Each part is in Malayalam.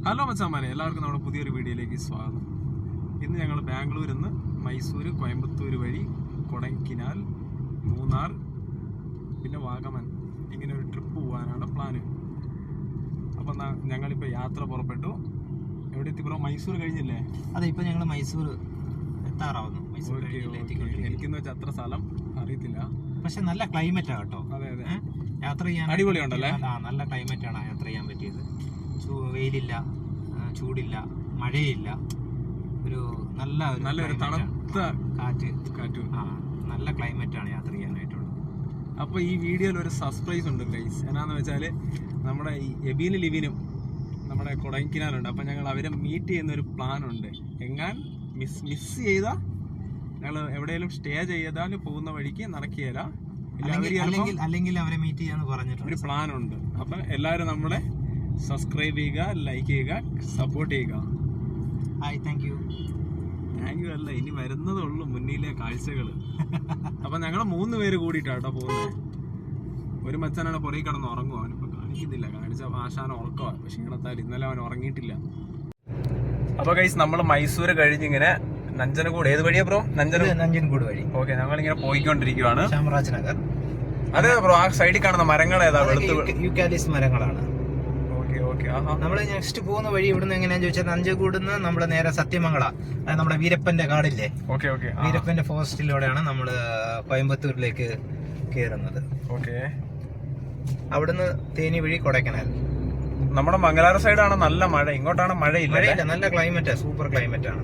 ഹലോ മച്ചാമാരെ, എല്ലാവർക്കും നമ്മുടെ പുതിയൊരു വീഡിയോയിലേക്ക് സ്വാഗതം. ഇന്ന് ഞങ്ങൾ ബാംഗ്ലൂരിൽ നിന്ന് മൈസൂർ, കോയമ്പത്തൂർ വഴി കൊടൈക്കനാൽ, മൂന്നാർ, പിന്നെ വാഗമൺ ഇങ്ങനെ ഒരു ട്രിപ്പ് പോകാനാണ് പ്ലാന്. അപ്പം ഞങ്ങളിപ്പോൾ യാത്ര പുറപ്പെട്ടു. എവിടെ എത്തി ബ്രോ? മൈസൂർ കഴിഞ്ഞില്ലേ? അതെ, ഇപ്പം ഞങ്ങൾ മൈസൂർ എത്താറാവുന്നു. എനിക്കെന്ന് വെച്ചാൽ അത്ര സ്ഥലം അറിയത്തില്ല, പക്ഷെ നല്ല ക്ലൈമറ്റാണ് കേട്ടോ. അതെ അതെ, യാത്ര ചെയ്യാൻ അടിപൊളിയുണ്ടല്ലേ? നല്ല ക്ലൈമറ്റാണ് യാത്ര ചെയ്യാൻ പറ്റിയത്. വെയിലില്ല, ചൂടില്ല, മഴയില്ല, ഒരു നല്ലൊരു തണുത്ത കാറ്റ്. നല്ല ക്ലൈമറ്റാണ് യാത്ര ചെയ്യാനായിട്ടുള്ളത്. അപ്പോൾ ഈ വീഡിയോയിൽ ഒരു സർപ്രൈസ് ഉണ്ട് ഗൈസ്. എന്നാന്ന് വെച്ചാൽ നമ്മുടെ ഈ എബീനും ലിവിനും നമ്മുടെ കൊടൈക്കനാലുണ്ട്. അപ്പം ഞങ്ങൾ അവരെ മീറ്റ് ചെയ്യുന്നൊരു പ്ലാനുണ്ട്. എങ്ങാൻ മിസ് ചെയ്താൽ ഞങ്ങൾ എവിടെയെങ്കിലും സ്റ്റേ ചെയ്താൽ പോകുന്ന വഴിക്ക് നടക്കുകയില്ല, അല്ലെങ്കിൽ അവരെ മീറ്റ് ചെയ്യാന്ന് പറഞ്ഞിട്ടുണ്ട്. ഒരു പ്ലാനുണ്ട്. അപ്പം എല്ലാവരും നമ്മളെ സബ്സ്ക്രൈബ് ചെയ്യുക, ലൈക്ക് ചെയ്യുക, സപ്പോർട്ട് ചെയ്യുക. താങ്ക് യു അല്ല, ഇനി വരുന്നതേ ഉള്ളൂ മുന്നിലെ കാഴ്ചകൾ. അപ്പം ഞങ്ങൾ 3 പേര് കൂടിയിട്ടാട്ടോ പോകുന്നത്. ഒരു മച്ചാനാണ് പുറകെ കിടന്ന് ഉറങ്ങുക. അവനിപ്പോൾ കാണിക്കുന്നില്ല, കാണിച്ച ആശാന ഉറക്കമാ. പക്ഷെ ഇങ്ങനത്താൽ ഇന്നലെ അവൻ ഉറങ്ങിയിട്ടില്ല. അപ്പൊ ഗൈസ്, നമ്മൾ മൈസൂർ കഴിഞ്ഞിങ്ങനെ നഞ്ചനഗൂഡ്, ഏത് വഴിയാ ബ്രോ? നഞ്ചൻഗൂഡ് വഴി. ഓക്കെ, ഞങ്ങളിങ്ങനെ പോയിക്കൊണ്ടിരിക്കുവാണ്. ശാമരാജ് നഗർ. അതെ ബ്രോ, ആ സൈഡിൽ കാണുന്ന മരങ്ങൾ ഏതാ? യൂക്കാലിസ് മരങ്ങളാണ്. നമ്മള് നെക്സ്റ്റ് പോകുന്ന വഴി ഇവിടുന്ന് എങ്ങനെയാന്ന് ചോദിച്ചാൽ നഞ്ചൻഗൂഡിന്ന് നമ്മള് നേരെ സത്യമംഗള, നമ്മുടെ വീരപ്പന്റെ കാടില്ലേ, വീരപ്പന്റെ ഫോറസ്റ്റിലൂടെയാണ് നമ്മള് കോയമ്പത്തൂരിലേക്ക് കയറുന്നത്. അവിടുന്ന് തേനി വഴി കൊടൈക്കനാൽ. നമ്മുടെ മംഗലാപുരം സൈഡാണ് നല്ല മഴ, ഇങ്ങോട്ടാണ് മഴയില്ല. നല്ല ക്ലൈമറ്റാ, സൂപ്പർ ക്ലൈമറ്റ് ആണ്.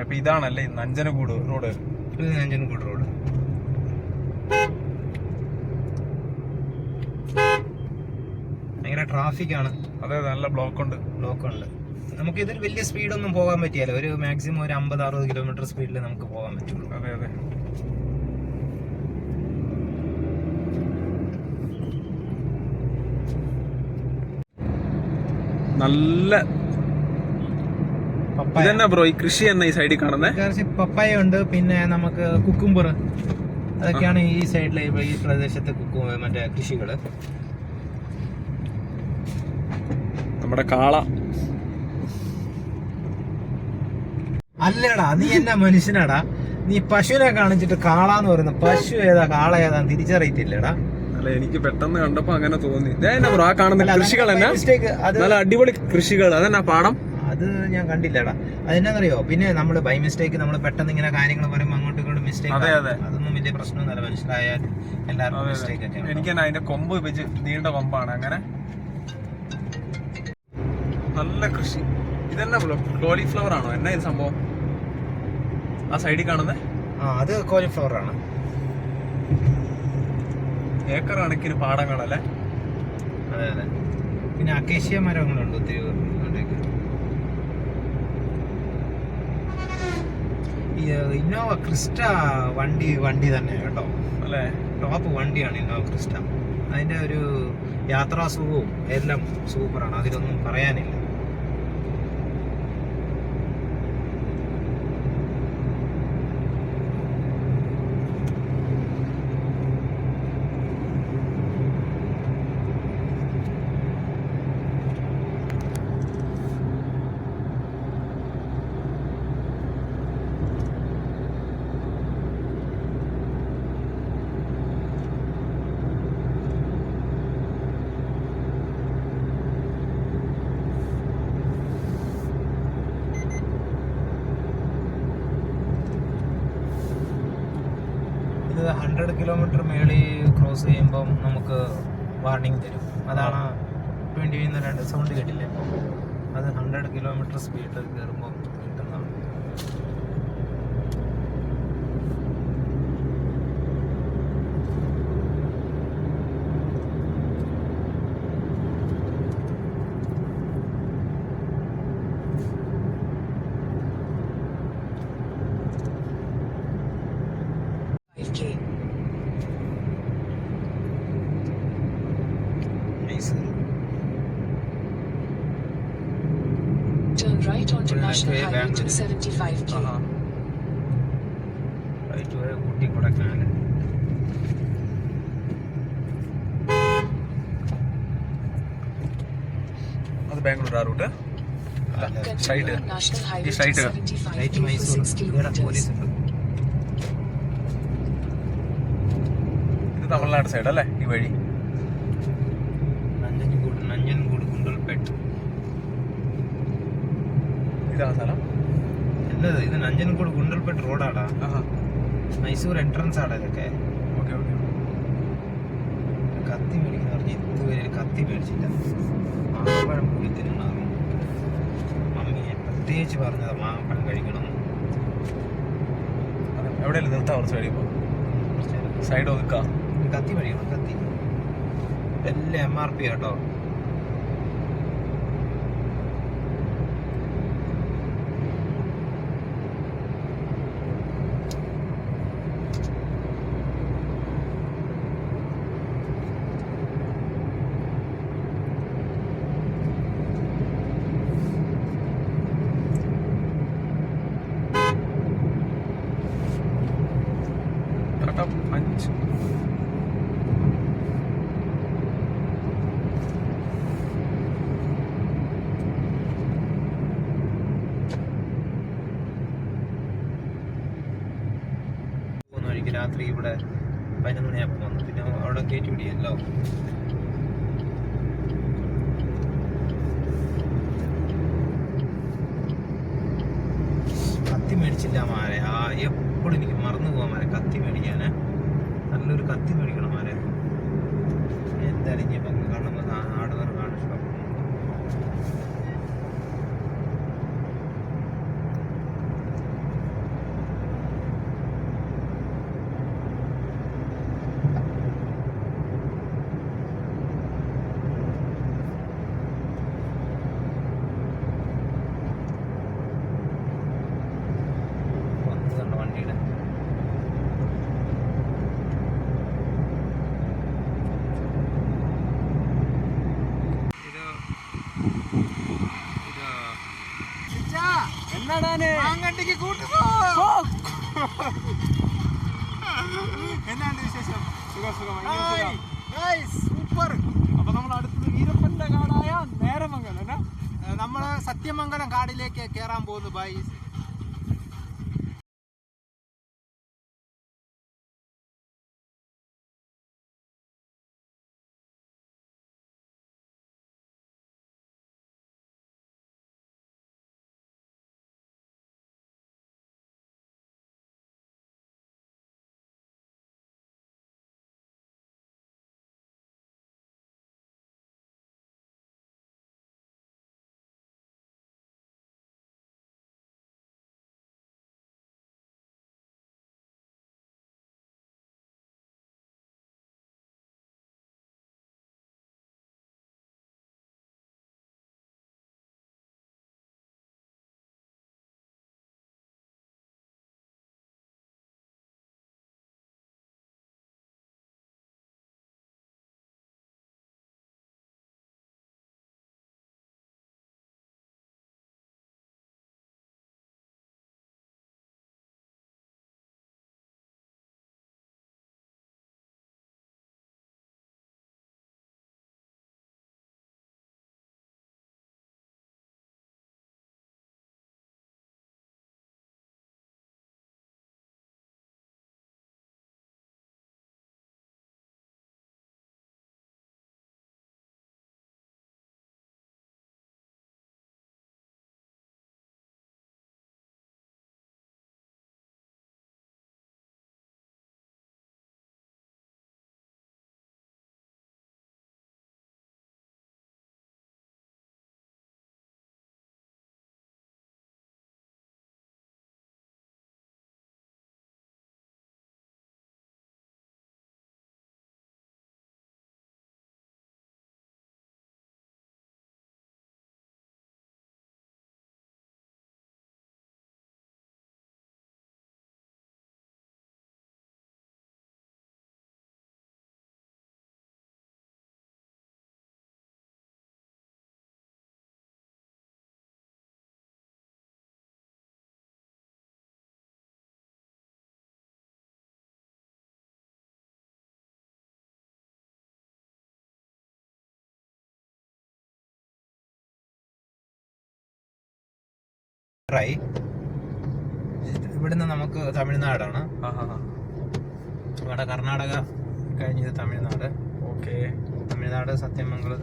അപ്പൊ ഇതാണല്ലേ നഞ്ചനഗൂഡ് റോഡ്? നഞ്ചൻഗൂഡ് റോഡ്. ഭയങ്കര ട്രാഫിക് ആണ്. അതെ, നല്ല ബ്ലോക്ക് ഉണ്ട്. നമുക്ക് ഇതിൽ വലിയ സ്പീഡൊന്നും പോകാൻ പറ്റിയാലോ. ഒരു മാക്സിമം ഒരു 50-60 കിലോമീറ്റർ സ്പീഡിൽ നമുക്ക് പോകാൻ പറ്റുള്ളൂ. അതെ, നല്ല ഇതന്നെ ബ്രോ. ഈ കൃഷി തന്നെ ഈ സൈഡിൽ കാണുന്നത് പപ്പായ ഉണ്ട്, പിന്നെ നമുക്ക് കുക്കുംബർ, അതൊക്കെയാണ് ഈ സൈഡിലെ ഈ പ്രദേശത്തെ മറ്റേ കൃഷികള്. നമ്മുടെ കാള. അല്ലടാ, നീ എന്നാ മനുഷ്യനാടാ? നീ പശുവിനെ കാണിച്ചിട്ട് കാളാന്ന് പറയുന്ന, പശു ഏതാ കാള ഏതാ തിരിച്ചറിയത്തില്ലടാ. അല്ല, എനിക്ക് പെട്ടെന്ന് കണ്ടപ്പോ അങ്ങനെ തോന്നി. ബ്രോ, ആ കാണുന്ന കൃഷികൾ തന്നെ നല്ല അടിപൊളി കൃഷികൾ. അതെന്നാ പാടം? അത് ഞാൻ കണ്ടില്ലടാ. അതെന്നാന്നറിയോ? പിന്നെ നമ്മള് ബൈ മിസ്റ്റേക്ക് നമ്മൾ പെട്ടെന്ന് ഇങ്ങനെ കാര്യങ്ങൾ പറയുമ്പോൾ അങ്ങോട്ടും ഇങ്ങോട്ടും മിസ്റ്റേക്ക്. അതൊന്നും വലിയ പ്രശ്നമൊന്നുമല്ല, മനസ്സിലായാൽ എല്ലാവർക്കും മിസ്റ്റേക്ക് ഒക്കെ. എനിക്ക് തന്നെ അതിന്റെ കൊമ്പ് വെച്ച്, നീണ്ട കൊമ്പാണ്. അങ്ങനെ നല്ല കൃഷി. ഇതെന്നാ കോളിഫ്ലവർ ആണോ? എന്നാ ഇത് സംഭവം? ആ സൈഡിൽ കാണുന്നത് അത് കോളിഫ്ലവർ ആണ്. ഏക്കർ കണക്കിന് പാടങ്ങളല്ലേ? അതെ. പിന്നെ അക്കേഷ്യ മരങ്ങളുണ്ട് ഒത്തിരി. ഇന്നോവ ക്രിസ്റ്റ വണ്ടി തന്നെ കേട്ടോ, അല്ലേ? ടോപ്പ് വണ്ടിയാണ് ഇന്നോവ ക്രിസ്റ്റ. അതിന്റെ ഒരു യാത്രാസുഖവും എല്ലാം സൂപ്പറാണ്, അതിലൊന്നും പറയാനില്ല. ഇത് 100 കിലോമീറ്റർ മേളിൽ ക്രോസ് ചെയ്യുമ്പം നമുക്ക് വാർണിംഗ് തരും. അതാണ് 20 സൗണ്ട് കേട്ടില്ലേ? അത് 100 കിലോമീറ്റർ സ്പീഡിൽ കയറുമ്പോൾ കിട്ടുന്നതാണ്. International Highway 275K. Right way Ooty Kodaikanal. അത് ബാംഗ്ലൂർ ആ route Continue on National Highway straight. 275K right for Mysore. 6 ഇവിടെ kilometers. പോലീസ് ഉണ്ട്. ഇത് തമിഴ്നാട് സൈഡ് അല്ലേ ഈ വഴി? നഞ്ചൻകൂട് ഗുണ്ടൽപേട്ട്. ഇതാ സ്ഥലം. അല്ല ഇത് നഞ്ചൻകൂട് ഗുണ്ടൽപേട്ട് റോഡാടാ. മൈസൂർ എൻട്രൻസ് ആടാ ഇതൊക്കെ. Okay okay. കത്തി മേടിക്കുന്ന പറഞ്ഞ് ഇതുവരെ ഒരു കത്തി മേടിച്ചില്ല. മാങ്ങപ്പഴം പോയി തിന്നണം. മമ്മിയെ പ്രത്യേകിച്ച് പറഞ്ഞത് മാങ്ങപ്പഴം കഴിക്കണം. എവിടെയല്ലേ നിർത്താം? കുറച്ച് കഴിയുമ്പോൾ സൈഡ് ഒതുക്കാം. കത്തി മേടിക്കണം. കത്തി എല്ലാം MRP കേട്ടോ. കറക്റ്റ് 5. പോകുന്ന വഴിക്ക് രാത്രി ഇവിടെ 11 മണിയാകുമ്പോൾ വന്നു. പിന്നെ അവിടെ കയറ്റി പിടിയല്ലോ. കത്തി മേടിച്ചില്ല മാരെ. എപ്പോഴും എനിക്ക് മറന്നു പോകാൻ മാരെ കത്തി മേടിക്കാന്. നല്ലൊരു കത്തി മേടിക്കണം മാരെ. എന്തായാലും ഇനി കാണുമ്പോൾ ആടുന്നവർ കാണും. എന്നാണ്ട് വിശേഷം? സൂപ്പർ. അപ്പൊ നമ്മൾ അടുത്തത് വീരപ്പന്റെ കാടായ നേരമംഗലം. നമ്മള് സത്യമംഗലം കാടിലേക്ക് കയറാൻ പോകുന്നു. ബൈ. ഇവിടുന്ന് നമുക്ക് തമിഴ്നാടാണ്. ഇവിടെ കർണാടക കഴിഞ്ഞത് Tamil Nadu. Okay, Tamil Nadu Sathyamangalam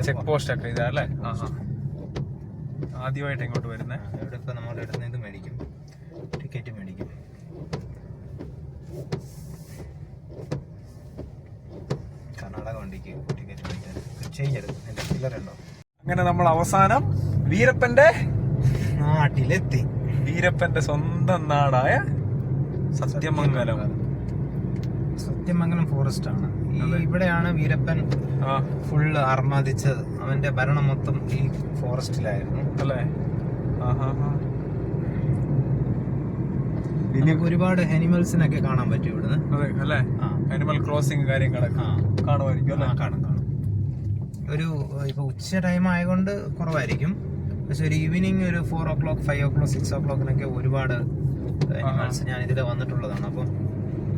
check post ഒക്കെ ഇതല്ലേ? ആദ്യമായിട്ട് ഇങ്ങോട്ട് വരുന്നേ. ഇവിടെ ഇപ്പൊ നമ്മുടെ അടുത്ത് ഇത് മേടിക്കും, ടിക്കറ്റ് മേടിക്കും. കർണാടക വണ്ടിക്ക് ടിക്കറ്റ് മേടിക്കാൻ ചെയ്യരുത്, എന്റെ ചില്ലറുണ്ടോ. അങ്ങനെ നമ്മൾ അവസാനം വീരപ്പന്റെ നാട്ടിലെത്തി. വീരപ്പന്റെ സ്വന്തം നാടായ സത്യമംഗലം. സത്യമംഗലം ഫോറസ്റ്റ് ആണ്. ഇവിടെയാണ് വീരപ്പൻ ഫുള്ള് അർമാദിച്ചത്. അവന്റെ ഭരണം മൊത്തം ഈ ഫോറസ്റ്റിലായിരുന്നു അല്ലേ? പിന്നെ ഒരുപാട് അനിമൽസിനൊക്കെ കാണാൻ പറ്റും ഇവിടുന്ന്. അതെ അല്ലേ? അനിമൽ ക്രോസിംഗ് കാര്യങ്ങളൊക്കെ കാണുമായിരിക്കും അല്ലേ? കാണും. ഒരു ഇപ്പൊ ഉച്ച ടൈം ആയതുകൊണ്ട് കുറവായിരിക്കും. പക്ഷെ ഒരു ഈവനിങ് ഒരു 4 o'clock 5 o'clock 6 o'clock ഒരുപാട് അനിമൽസ് ഞാൻ ഇതിലെ വന്നിട്ടുള്ളതാണ്. അപ്പം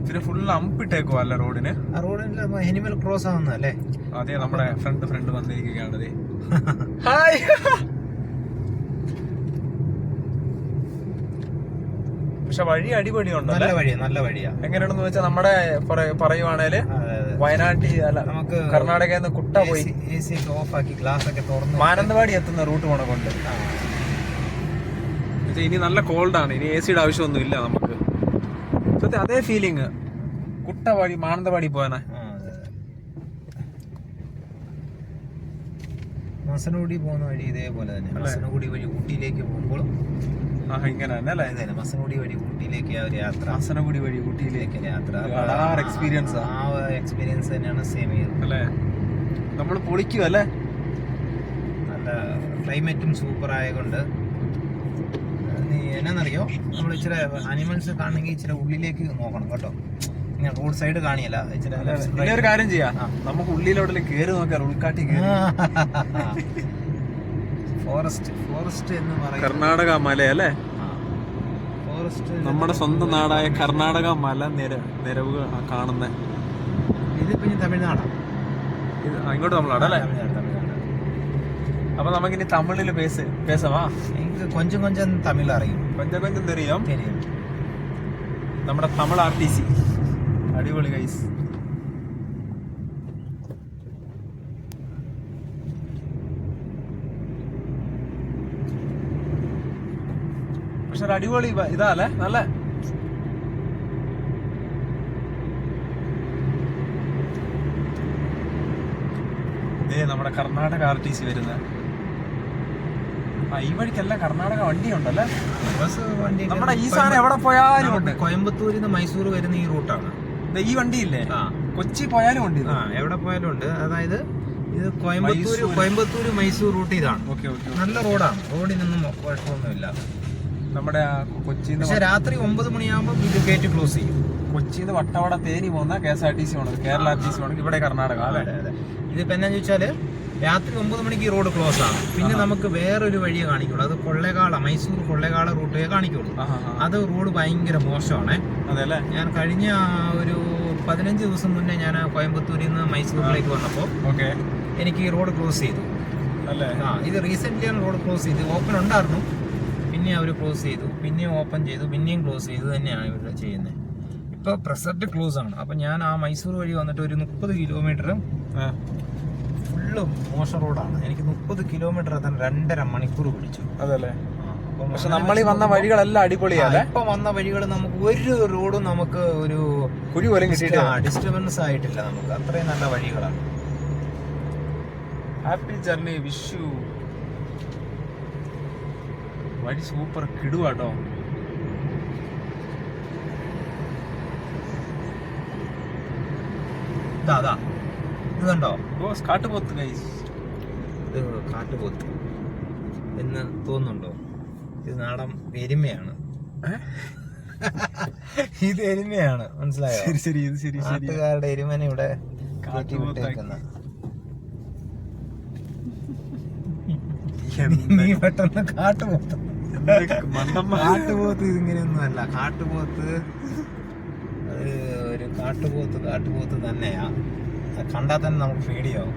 ഇതിന് ഫുള്ള് അമ്പിട്ടേക്കോ അല്ല റോഡിന്? ആ റോഡിൽ അനിമൽ ക്രോസ് ആവുന്നല്ലേ? അതെ, നമ്മുടെ ഫ്രണ്ട് വന്നിരിക്കുകയാണ്. ഹായ്. പക്ഷെ വഴി അടിപൊളിയുണ്ട്. നല്ല വഴിയാ. എങ്ങനെയാണെന്ന് വെച്ചാൽ നമ്മുടെ പറയുവാണേല് വയനാട്ടിൽ അല്ല, നമുക്ക് കർണാടകയിൽ നിന്ന് കുട്ട പോയി AC ഒക്കെ ഓഫ് ആക്കി ഗ്ലാസ് ഒക്കെ തുറന്ന് മാനന്തവാടി എത്തുന്ന റൂട്ട് പോണ കൊണ്ട് ഇനി നല്ല കോൾഡാണ്. ഇനി AC യുടെ ആവശ്യമൊന്നും ഇല്ല നമുക്ക്. സത്യം അതേ ഫീലിങ് കുട്ട വഴി മാനന്തവാടി പോകാനാ. മസനഗുഡി പോകുന്ന വഴി ഇതേപോലെ തന്നെ. മസനഗുഡി വഴി ഊട്ടിയിലേക്ക് പോകുമ്പോൾ ഇങ്ങനെ തന്നെ അല്ലേ? മസനഗുഡി വഴി ഊട്ടിയിലേക്ക് ആ ഒരു യാത്ര. മസനഗുഡി വഴി ഊട്ടിയിലേക്ക് യാത്ര എക്സ്പീരിയൻസ്. ആ എക്സ്പീരിയൻസ് തന്നെയാണ് സെയിം ചെയ്യുന്നത് അല്ലേ? നമ്മൾ പൊളിക്കും അല്ലേ? നല്ല ക്ലൈമറ്റും സൂപ്പർ ആയതുകൊണ്ട്. എന്നാന്നറിയോ, നമ്മൾ ഇച്ചിരി അനിമൽസ് കാണണമെങ്കിൽ ഇച്ചിരി ഉള്ളിലേക്ക് നോക്കണം കേട്ടോ. ഇങ്ങനെ റോഡ് സൈഡ് കാണിയല്ല. ഇച്ചിരി ഒരു കാര്യം ചെയ്യാം, നമുക്ക് ഉള്ളിലോട്ടിൽ കയറി നോക്കാം. ഉൾക്കാട്ടി ഫോറസ്റ്റ് എന്ന് പറയുന്നത് കർണാടക മല അല്ലേ? ഫോറസ്റ്റ് നമ്മുടെ സ്വന്തം നാടായ കർണാടക മല നിരവുകൾ കാണുന്ന. ഇത് പിന്നെ തമിഴ്നാടാണ്. ഇങ്ങോട്ട് തമിഴ്നാടല്ലേ? അപ്പൊ നമുക്കിനി തമിഴില് പേസവാ. എനിക്ക് കൊഞ്ചം തമിഴ് അറിയും. കൊഞ്ചം തെറിയും. നമ്മുടെ തമിഴ് RTC അടിപൊളി ഗൈസ്. പക്ഷെ ഒരു അടിപൊളി ഇതാല്ലേ? നല്ല നമ്മുടെ കർണാടക RTC വരുന്നത്. ഈ വഴിക്കല്ല കർണാടക വണ്ടിയുണ്ടല്ലേ? ബസ് വണ്ടി നമ്മുടെ ഈ സാധനം എവിടെ പോയാലും ഉണ്ട്. കോയമ്പത്തൂരിൽ നിന്ന് മൈസൂർ വരുന്ന ഈ റൂട്ടാണ്. ഈ വണ്ടിയില്ലേ? കൊച്ചി പോയാലും ഉണ്ട്. എവിടെ പോയാലും ഉണ്ട്. അതായത് ഇത് കോയമ്പത്തൂര് മൈസൂർ റൂട്ട് ഇതാണ്. നല്ല റോഡാണ്. റോഡിനൊന്നും കുഴപ്പമൊന്നുമില്ല. നമ്മുടെ കൊച്ചിയിൽ പക്ഷെ രാത്രി 9 മണിയാകുമ്പോൾ ഇത് ഗേറ്റ് ക്ലോസ് ചെയ്യും. കൊച്ചിന്ന് വട്ടവട തേനി പോകുന്ന KSRTC പോണത്, കേരള RTC പോണത് ഇവിടെ കർണാടക അല്ലേ? ഇതിപ്പോ എന്നാന്ന് ചോദിച്ചാല് രാത്രി 9 മണിക്ക് ഈ റോഡ് ക്ലോസ് ആണ്. പിന്നെ നമുക്ക് വേറൊരു വഴിയെ കാണിക്കുള്ളൂ. അത് മൈസൂർ കൊള്ളേകാള റൂട്ടേ കാണിക്കുള്ളൂ. അത് റോഡ് ഭയങ്കര മോശമാണ്. അതെല്ലേ? ഞാൻ കഴിഞ്ഞ ഒരു 15 ദിവസം മുന്നേ ഞാൻ കോയമ്പത്തൂരിൽ നിന്ന് മൈസൂരിലേക്ക് വന്നപ്പോൾ എനിക്ക് ഈ റോഡ് ക്ലോസ് ചെയ്തു. ഇത് റീസെന്റ് റോഡ് ക്ലോസ് ചെയ്തു. ഓപ്പൺ ഉണ്ടായിരുന്നു, പിന്നെ അവർ ക്ലോസ് ചെയ്തു, പിന്നെയും ഓപ്പൺ ചെയ്തു, പിന്നെയും ക്ലോസ് ചെയ്തു. തന്നെയാണ് ഇവർ ചെയ്യുന്നത്. ഇപ്പൊ പ്രസന്റ് ക്ലോസ് ആണ്. അപ്പൊ ഞാൻ ആ മൈസൂർ വഴി വന്നിട്ട് ഒരു 30 കിലോമീറ്റർ ഫുള്ള് മോശം റോഡാണ്. എനിക്ക് 30 കിലോമീറ്റർ എത്താൻ 2.5 മണിക്കൂർ പിടിച്ചു. അതല്ലേ? പക്ഷെ നമ്മൾ ഈ വന്ന വഴികളെല്ലാം അടിപൊളിയാണ്. ഇപ്പൊ വന്ന വഴികൾ നമുക്ക് ഒരു റോഡും നമുക്ക് ഒരു കുഴി പോലും കിട്ടിയിട്ടില്ല, ഡിസ്റ്റർബൻസ് ആയിട്ടില്ല. നമുക്ക് അത്രയും നല്ല വഴികളാണ്. Happy journey, wish you. വഴി സൂപ്പർ കിടുവാട്ടോ. ഇത് കണ്ടോ? കാട്ടുപോത്ത് ഗൈസ്. ഇത് കാട്ടുപോത്ത് എന്ന് തോന്നുന്നുണ്ടോ? ഇത് നാടൻ എരുമയാണ്. ഇത് എരുമയാണ്, മനസ്സിലായോ? നാട്ടുകാരുടെ എരുമനെ ഇവിടെ കാട്ടിവിട്ടേക്കുന്ന. നീ പെട്ടെന്ന് കാട്ടുപോത്ത് ഇതിങ്ങനെയൊന്നും അല്ല. കാട്ടുപോത്ത് ഒരു കാട്ടുപോത്ത് തന്നെയാ. കണ്ടാൽ തന്നെ നമുക്ക് പേടിയാവും.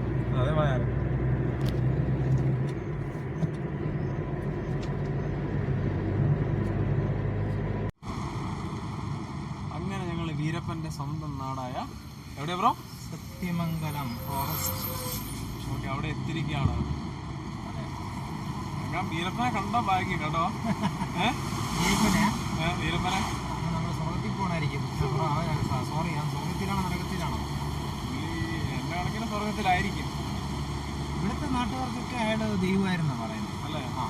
വീരപ്പന്റെ സ്വന്തം നാടായ എവിടെയാ ബ്രോ? സത്യമംഗലം ഫോറസ്റ്റ്. ഓക്കെ, അവിടെ എത്തിയിരിക്കുകയാണ്. ഞാൻ വീരപ്പനെ കണ്ടോ ഭാഗ്യം കേട്ടോ. വീരപ്പനെ നമ്മൾ സ്വർഗത്തിൽ പോകണമായിരിക്കും. സോറി, ഞാൻ സ്വർഗത്തിലാണോ നരകത്തിലാണോ? എന്റെ കണക്കിന് സ്വർഗത്തിലായിരിക്കും. ഇവിടുത്തെ നാട്ടുകാർക്കൊക്കെ അയാൾ ദൈവമായിരുന്നാണ് പറയുന്നത് അല്ലേ? ആ,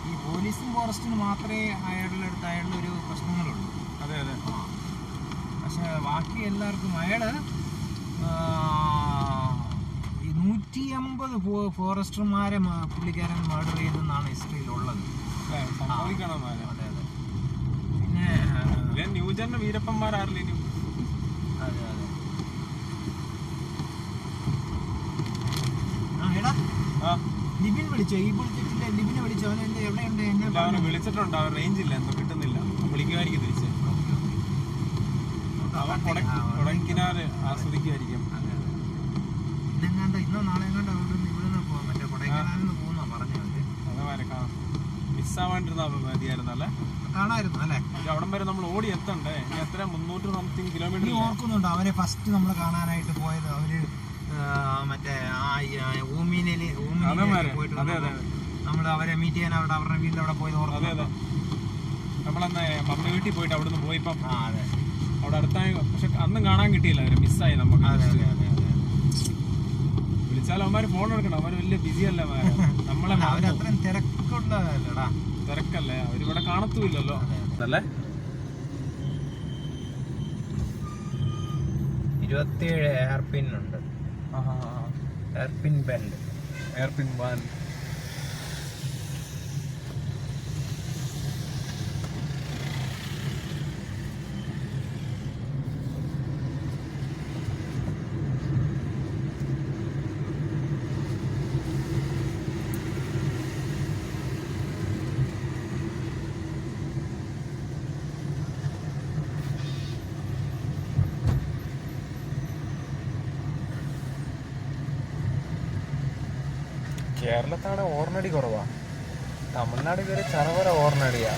ഈ പോലീസും ഫോറസ്റ്റിനും മാത്രമേ അയാളുടെ അടുത്ത് അയാളുടെ ഒരു പ്രശ്നങ്ങളുള്ളൂ. അതെ അതെ. ആ, പക്ഷെ ബാക്കി എല്ലാവർക്കും അയാള് 150 ഫോറസ്റ്റർമാരെ പുള്ളിക്കാരൻ മർഡർ ചെയ്തെന്നാണ് ഹിസ്റ്ററിയിലുള്ളത്. സംഭവിക്കണം. അതെ അതെ. പിന്നെ ന്യൂജൻ വീരപ്പന്മാരാറില്ല ഇനി. അതെ അതെ. ആ എടാ, ലിബിൻ വിളിച്ചോ? ഈ വിളിച്ചിട്ടില്ല. ലിബിനെ വിളിച്ചോ? അവൻ എവിടെയുണ്ട്? അവനെ വിളിച്ചിട്ടുണ്ട്. അവൻ റേഞ്ച് ഇല്ല, എന്തോ കിട്ടുന്നില്ല. വിളിക്കുമായിരിക്കും തിരിച്ച്. അവൻ കൊടൈക്കനാൽ ആസ്വദിക്കുമായിരിക്കും. ഇന്നെങ്ങാണ്ട് ഇന്നോ നാളെ എങ്ങാണ്ട് അവിടെ ഇവിടെ മറ്റേ കൊടൈക്കനാലിൽ നിന്ന് പോകുന്ന പറഞ്ഞത്. അതേമാരെ മിസ്സാവാണ്ടിരുന്ന മതിയായിരുന്നല്ലേ? കാണായിരുന്നു അല്ലേ? അവിടം വരെ നമ്മൾ ഓടി എത്തണ്ടേ? ഇനി എത്ര 300 സംതിങ് കിലോമീറ്റർ. ഓർക്കുന്നുണ്ടോ അവരെ ഫസ്റ്റ് നമ്മൾ കാണാനായിട്ട് പോയത്? അവര് മറ്റേ ഊമിനില് പോയിട്ട് നമ്മൾ അവരെ മീറ്റ് ചെയ്യാൻ അവരുടെ വീട്ടിൽ അവിടെ പോയത് ഓർക്കുന്നു. നമ്മളന്ന് മമ്മി വീട്ടിൽ പോയിട്ട് അവിടെ നിന്ന് പോയിപ്പം അതെ അവിടെ അടുത്തായി. പക്ഷെ അന്നും കാണാൻ കിട്ടിയില്ല, അവര് മിസ്സായി നമുക്ക്. വിളിച്ചാൽ അവന്മാര് ഫോൺ എടുക്കണം. അവര് വലിയ ബിസി അല്ല നമ്മളെ. അവരത്രയും തിരക്കുള്ളതല്ലേടാ. തിരക്കല്ലേ, അവരിവിടെ കാണത്തുമില്ലല്ലോ അല്ലേ? 27 എയർപിൻ ഉണ്ട്. Hairpin bend, hairpin one. കേരളത്താണ് ഓർണടി കുറവാ. തമിഴ്നാട് കയറി ചറവര ഓർണടിയാ.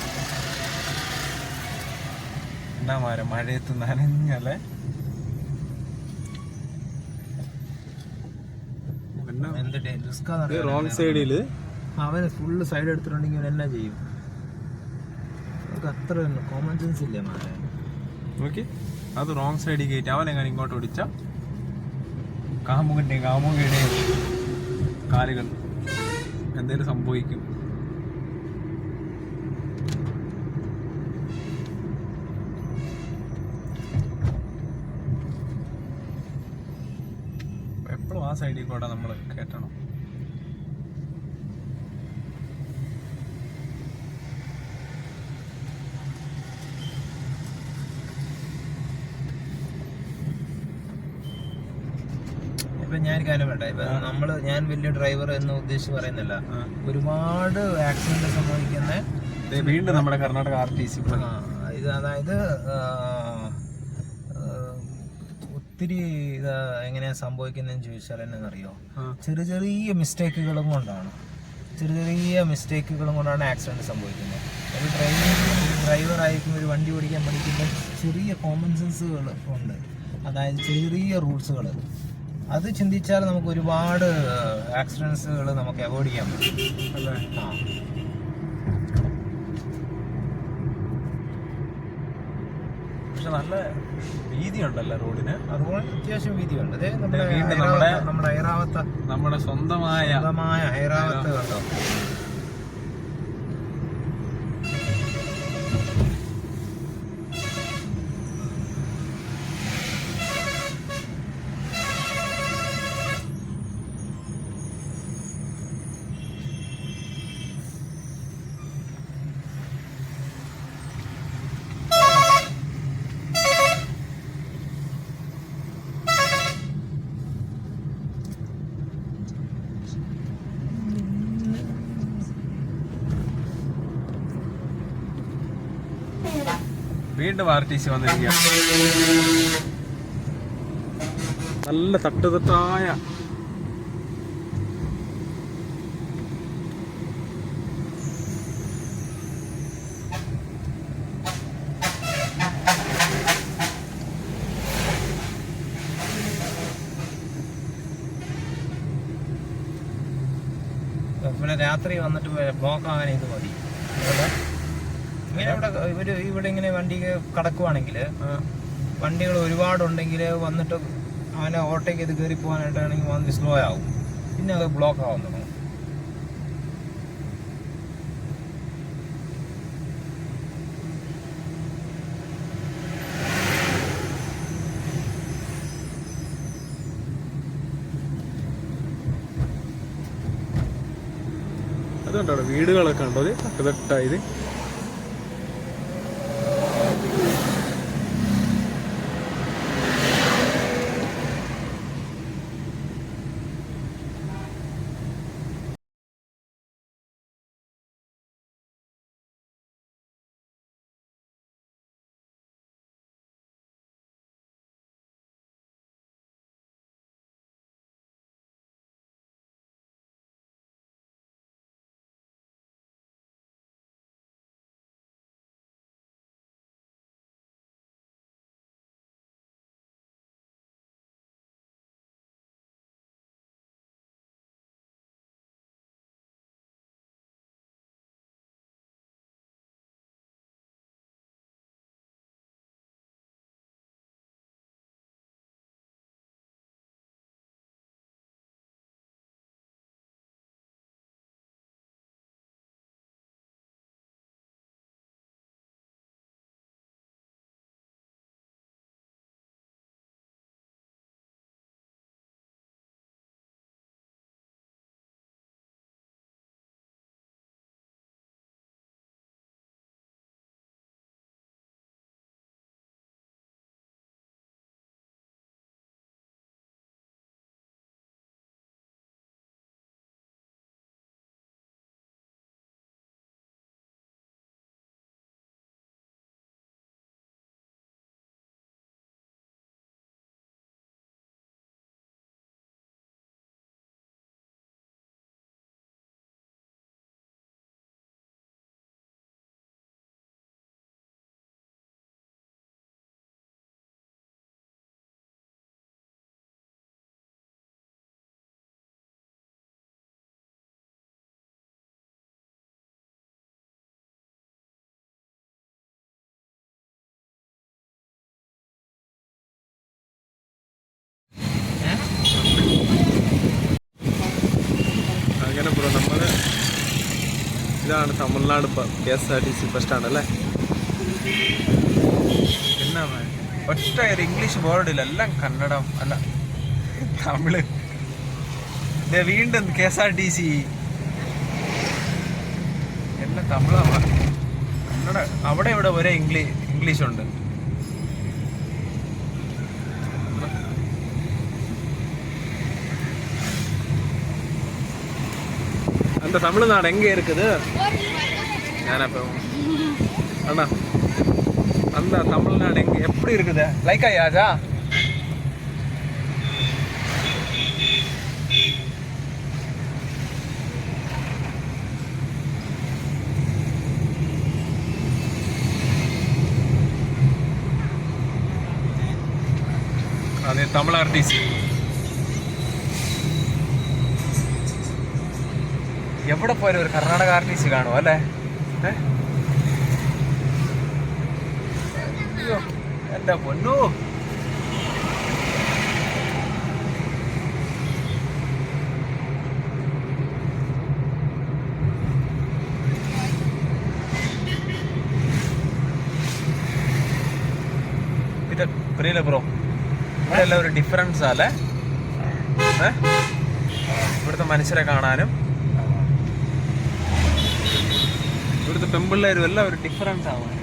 എന്നാ മഴയത്ത് നനഞ്ഞല്ലേ? റോങ് സൈഡില് അവന് ഫുള്ള് സൈഡ് എടുത്തിട്ടുണ്ടെങ്കിൽ അവൻ എന്നാ ചെയ്യും? നമുക്ക് അത്ര കോമൺ സെൻസ് ഇല്ലേ മാറെ? നോക്കി, അത് റോങ് സൈഡിൽ കയറ്റി അവനെങ്ങനെ ഇങ്ങോട്ട് ഓടിച്ച കാമുകന്റെയും കാലുകൾ എന്തേലും സംഭവിക്കും. എപ്പോഴും ആ സൈഡിൽ കൂടെ നമ്മൾ കേട്ടണം. ഇപ്പൊ ഞാൻ കാര്യം വേണ്ട. ഇപ്പൊ ഞാൻ വലിയ ഡ്രൈവർ എന്ന് ഉദ്ദേശിച്ച് പറയുന്നില്ല. ഒരുപാട് ആക്സിഡന്റ് സംഭവിക്കുന്ന വീണ്ടും നമ്മുടെ കർണാടക RTC ഇത്, അതായത് ഒത്തിരി ഇത് എങ്ങനെയാ സംഭവിക്കുന്നതെന്ന് ചോദിച്ചാൽ എന്നറിയോ? ചെറിയ ചെറിയ മിസ്റ്റേക്കുകളും കൊണ്ടാണ്. ആക്സിഡന്റ് സംഭവിക്കുന്നത്. ഒരു ഡ്രൈവർ ആയിരിക്കും, ഒരു വണ്ടി ഓടിക്കാൻ പഠിക്കുമ്പോൾ ചെറിയ കോമൺ സെൻസുകൾ ഉണ്ട്. അതായത് ചെറിയ റൂൾസുകൾ, അത് ചിന്തിച്ചാൽ നമുക്ക് ഒരുപാട് ആക്സിഡൻസുകൾ നമുക്ക് അവോയ്ഡ് ചെയ്യാൻ പറ്റും അല്ലേ? പക്ഷെ നല്ല വീതി ഉണ്ടല്ലോ റോഡിന്. അതുപോലെ അത്യാവശ്യം വീതിയുണ്ട്. നമ്മുടെ ഐറാവത്ത്, നമ്മുടെ സ്വന്തമായ ഐറാവത്ത് കണ്ടോ? വീണ്ടും RTC വന്നിരിക്കുക. നല്ല തട്ടുതട്ടായ പിന്നെ രാത്രി വന്നിട്ട് ബ്ലോക്ക് ആകാൻ ഇത് മതി. ഇങ്ങനെ ഇവിടെ ഇങ്ങനെ വണ്ടി കിടക്കുവാണെങ്കിൽ, വണ്ടികൾ ഒരുപാടുണ്ടെങ്കിൽ വന്നിട്ട് അവനെ ഓട്ടോയ്ക്ക് ഇത് കയറി പോകാനായിട്ടാണെങ്കിൽ വണ്ടി സ്ലോ ആവും, പിന്നെ അത് ബ്ലോക്ക് ആവാൻ തുടങ്ങും. അതുകൊണ്ടോ വീടുകളൊക്കെ ഉണ്ടോ തട്ടായത്? അങ്ങനെ ബ്രോ, നമ്മള് ഇതാണ് തമിഴ്നാട് KSRTC ബസ് സ്റ്റാൻഡ് അല്ലേ? എന്നാ ഒറ്റ ഇംഗ്ലീഷ് ബോർഡില്ല, എല്ലാം കന്നഡം അല്ല തമിഴ്. വീണ്ടും KSRTC എല്ലാം തമിഴാണ്. കന്നഡ അവിടെ ഇവിടെ ഒരേ ഇംഗ്ലീഷ് ഉണ്ട്. அந்த தமிழ்நாடு எங்கே இருக்குது? ஞானப்போ அண்ணா, அந்த தமிழ்நாடு எங்கே எப்படி இருக்குது? லைக் ஆயாச்சா? அது தமிழ் RTC. എവിടെ പോയാലും ഒരു കർണാടക RTC കാണും അല്ലേ? അയ്യോ എൻ്റെ പൊന്നു, ഇത് പ്രിയല ബ്രോ, ഇവിടെ എല്ലാം ഒരു ഡിഫറൻസ് അല്ലേ? ഇവിടുത്തെ മനുഷ്യരെ കാണാനും ഇവിടുത്തെ പെമ്പിള്ളേരും എല്ലാം ഒരു ഡിഫറൻസ് ആവാൻ,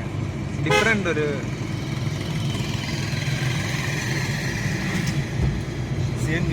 ഡിഫറെൻ്റ് ഒരു സീൻ.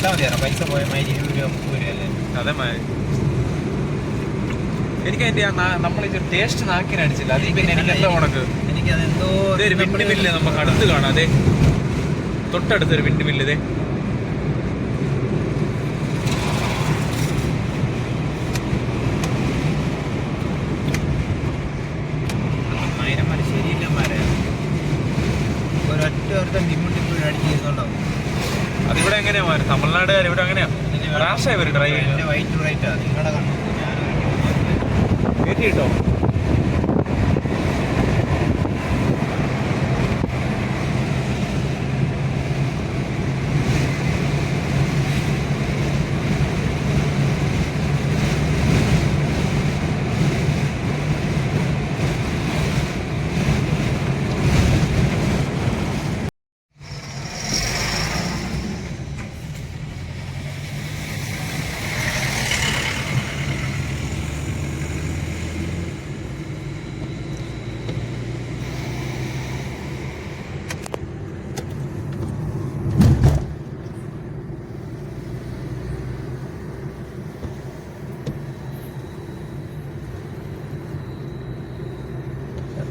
എടുത്താൽ മതിയായിരുന്നു. പൈസ പോയ മാതിരി 20 രൂപ 30 രൂപ അല്ലേ? അതേ മാതിരി എനിക്ക് അതിന്റെ നമ്മളിത് ടേസ്റ്റ് നാക്കിനടിച്ചില്ല. അത് പിന്നെ എനിക്ക് എന്താ ഉണക്ക് എനിക്കതെന്തോ ഒരു വിൻഡ് മില്ല് നമുക്ക് അടുത്ത് കാണാം. അതെ, തൊട്ടടുത്തൊരു വിൻഡ് മില്ല്. ഇതേ മൈനന്മാര് ശരിയില്ലന്മാരെ. ഒരൊറ്റ ഡിമ്മുണ്ടിപ്പോഴും അടിച്ചിരുന്നുണ്ടാവും. അതിവിടെ എങ്ങനെയാ മാറി? തമിഴ്നാടുകാർ ഇവിടെ അങ്ങനെയാ റാഷാ ഇവർ ഡ്രൈവ് ചെയ്യുന്നത്. വൈറ്റ് ടു റൈറ്റാ നിങ്ങളുടെ കണ്ടു. കയറ്റി കിട്ടോ?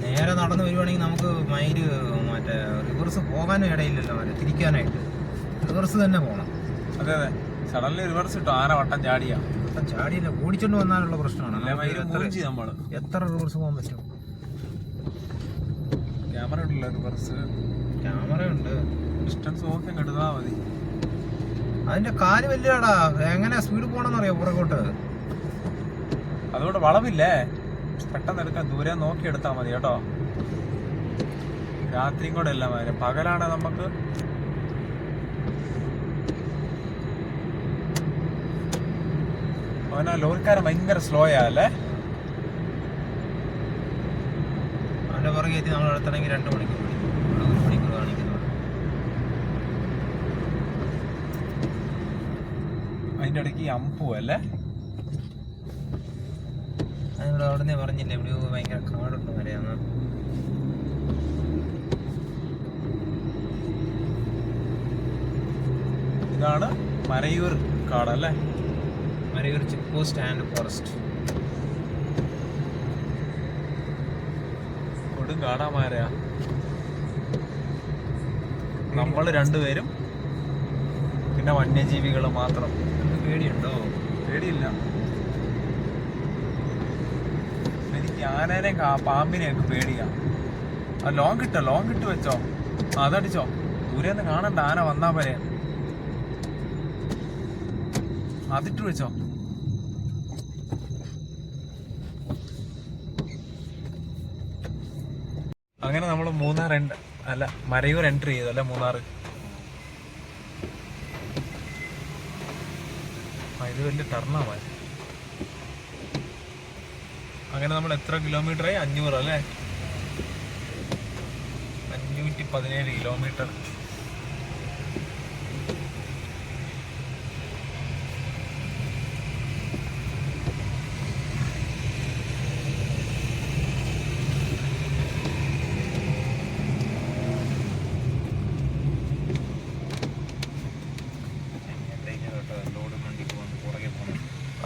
നേരെ നടന്നു വരുവാണെങ്കിൽ നമുക്ക് മൈല് മറ്റേ റിവേഴ്സ് പോകാനും ഇടയില്ലല്ലോ, മറ്റേ തിരിക്കാനായിട്ട് റിവേഴ്സ് തന്നെ പോകണം. അതെ അതെ, സഡൻലി റിവേഴ്സ് ഇട്ടു. ആന വട്ടം ചാടിയാ. വട്ടം ചാടിയില്ല, ഓടിച്ചോണ്ട് വന്നാലുള്ള പ്രശ്നമാണ്. നമ്മള് എത്ര റിവേഴ്സ് പോകാൻ പറ്റും? ക്യാമറ ഉണ്ടല്ലോ, റിവേഴ്സ് ക്യാമറ ഉണ്ട്. ഡിസ്റ്റൻസ് നോക്കി എടുത്താ മതി. അതിന്റെ കാല് വലിയടാ, എങ്ങനെ സ്പീഡ് പോകണമെന്ന് അറിയാം പുറകോട്ട്. അതുകൊണ്ട് വളവില്ലേ, പെട്ടെന്ന് എടുക്കാൻ ദൂരെ നോക്കി എടുത്താൽ മതി കേട്ടോ. രാത്രിയും കൂടെ എല്ലാം വരും. പകലാണ് നമുക്ക് അവനാ ലോറിക്കാരൻ ഭയങ്കര സ്ലോ അല്ലേ. അവന്റെ പുറകെ എത്തി നമ്മൾ എടുത്തണമെങ്കിൽ 2 മണിക്കൂർ 1 മണിക്കൂർ കാണിക്കുന്നു. അതിന്റെ ഇടയ്ക്ക് അമ്പു അല്ലേ. അതിനോട് അവിടുന്ന് പറഞ്ഞില്ലേ എവിടെയോ ഭയങ്കര കാടുണ്ട് വരെയാന്ന്. ഇതാണ് Marayoor കാടല്ലേ. Marayoor check post and forest. കൊടും കാടാമാരാ. നമ്മള് രണ്ടുപേരും പിന്നെ വന്യജീവികൾ മാത്രം. പേടിയുണ്ടോ? പേടിയില്ല. എനിക്ക് ആനേനെ പാമ്പിനെയൊക്കെ പേടിയാ. ആ ലോങ് ഇട്ട് വെച്ചോ, അതടിച്ചോ. ദൂരെന്ന് കാണണ്ട, ആന വന്നാ പോലെ അതിട്ട് വെച്ചോ. അങ്ങനെ നമ്മള് മൂന്നാർ മരയൂർ എൻട്രി ചെയ്തു അല്ലെ. മൂന്നാറ് ഇത് വലിയ ടർണാ. അങ്ങനെ നമ്മൾ എത്ര കിലോമീറ്റർ ആയി? 500 അല്ലേ. 517 കിലോമീറ്റർ.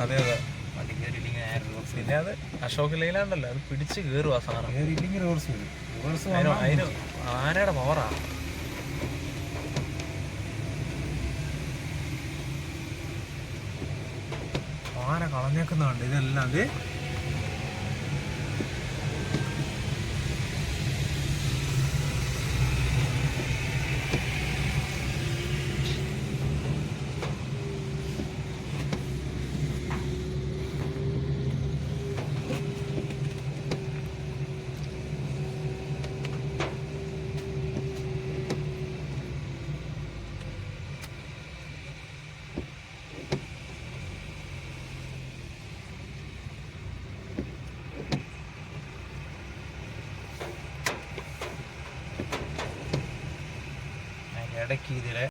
അതെ അതെ. പിന്നെ അത് അശോക് ലൈലാണ്ടല്ലോ, അത് പിടിച്ച് കയറും ആ സാധനം. അതിന് ആനയുടെ പവറാ. ആന കളഞ്ഞേക്കുന്നുണ്ട് ഇതെല്ലാം. അത് ഇടയ്ക്ക് ഇതിലെ